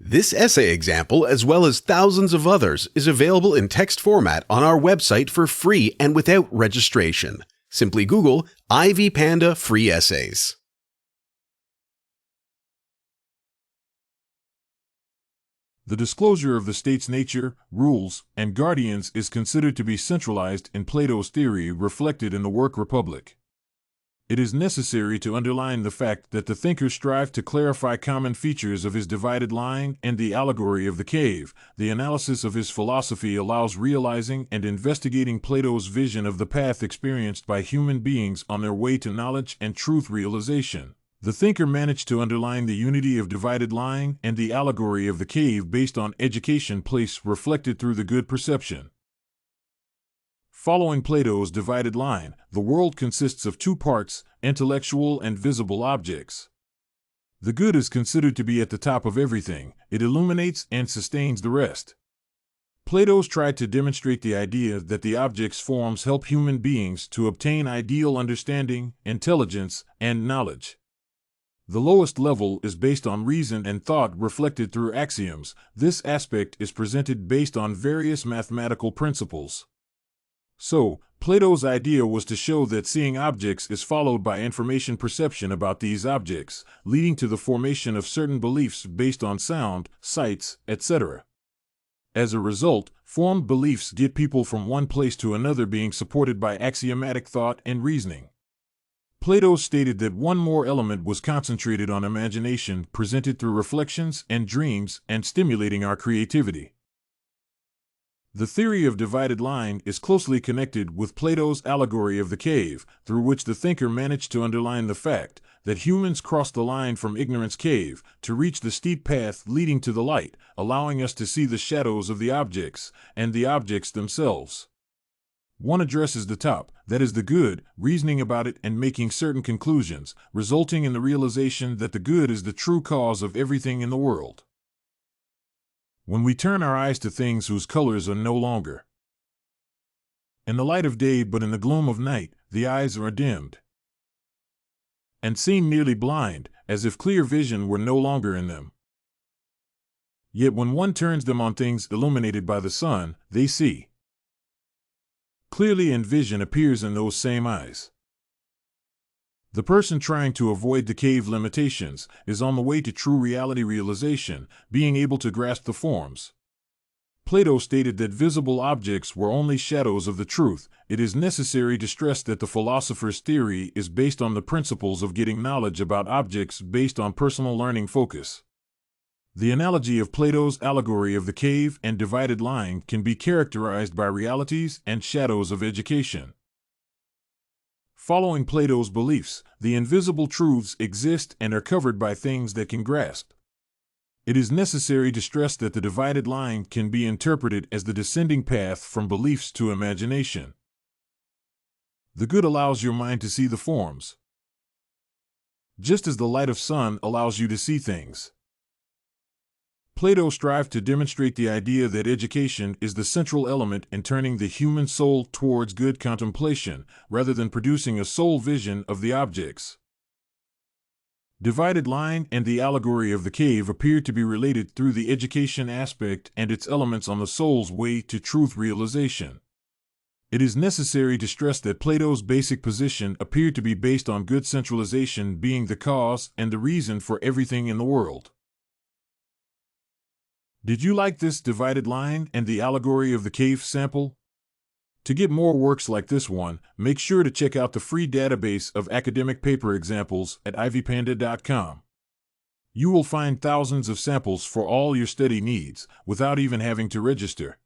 This essay example, as well as thousands of others, is available in text format on our website for free and without registration. Simply Google Ivy Panda Free Essays. The disclosure of the state's nature, rules, and guardians is considered to be centralized in Plato's theory reflected in the work Republic. It is necessary to underline the fact that the thinker strived to clarify common features of his divided line and the allegory of the cave. The analysis of his philosophy allows realizing and investigating Plato's vision of the path experienced by human beings on their way to knowledge and truth realization. The thinker managed to underline the unity of divided line and the allegory of the cave based on education place reflected through the good perception. Following Plato's divided line, the world consists of two parts, intellectual and visible objects. The good is considered to be at the top of everything. It illuminates and sustains the rest. Plato's tried to demonstrate the idea that the object's forms help human beings to obtain ideal understanding, intelligence, and knowledge. The lowest level is based on reason and thought reflected through axioms. This aspect is presented based on various mathematical principles. So, Plato's idea was to show that seeing objects is followed by information perception about these objects, leading to the formation of certain beliefs based on sound, sights, etc. As a result, formed beliefs get people from one place to another being supported by axiomatic thought and reasoning. Plato stated that one more element was concentrated on imagination, presented through reflections and dreams, and stimulating our creativity. The theory of divided line is closely connected with Plato's allegory of the cave, through which the thinker managed to underline the fact that humans cross the line from ignorance cave to reach the steep path leading to the light, allowing us to see the shadows of the objects and the objects themselves. One addresses the top, that is the good, reasoning about it and making certain conclusions, resulting in the realization that the good is the true cause of everything in the world. When we turn our eyes to things whose colors are no longer in the light of day but in the gloom of night, the eyes are dimmed and seem nearly blind, as if clear vision were no longer in them. Yet when one turns them on things illuminated by the sun, they see clearly, and vision appears in those same eyes. The person trying to avoid the cave limitations is on the way to true reality realization, being able to grasp the forms. Plato stated that visible objects were only shadows of the truth. It is necessary to stress that the philosopher's theory is based on the principles of getting knowledge about objects based on personal learning focus. The analogy of Plato's allegory of the cave and divided line can be characterized by realities and shadows of education. Following Plato's beliefs, the invisible truths exist and are covered by things that can grasp. It is necessary to stress that the divided line can be interpreted as the descending path from beliefs to imagination. The good allows your mind to see the forms, just as the light of sun allows you to see things. Plato strived to demonstrate the idea that education is the central element in turning the human soul towards good contemplation, rather than producing a soul vision of the objects. Divided line and the allegory of the cave appear to be related through the education aspect and its elements on the soul's way to truth realization. It is necessary to stress that Plato's basic position appeared to be based on good centralization being the cause and the reason for everything in the world. Did you like this divided line and the allegory of the cave sample? To get more works like this one, make sure to check out the free database of academic paper examples at ivypanda.com. You will find thousands of samples for all your study needs without even having to register.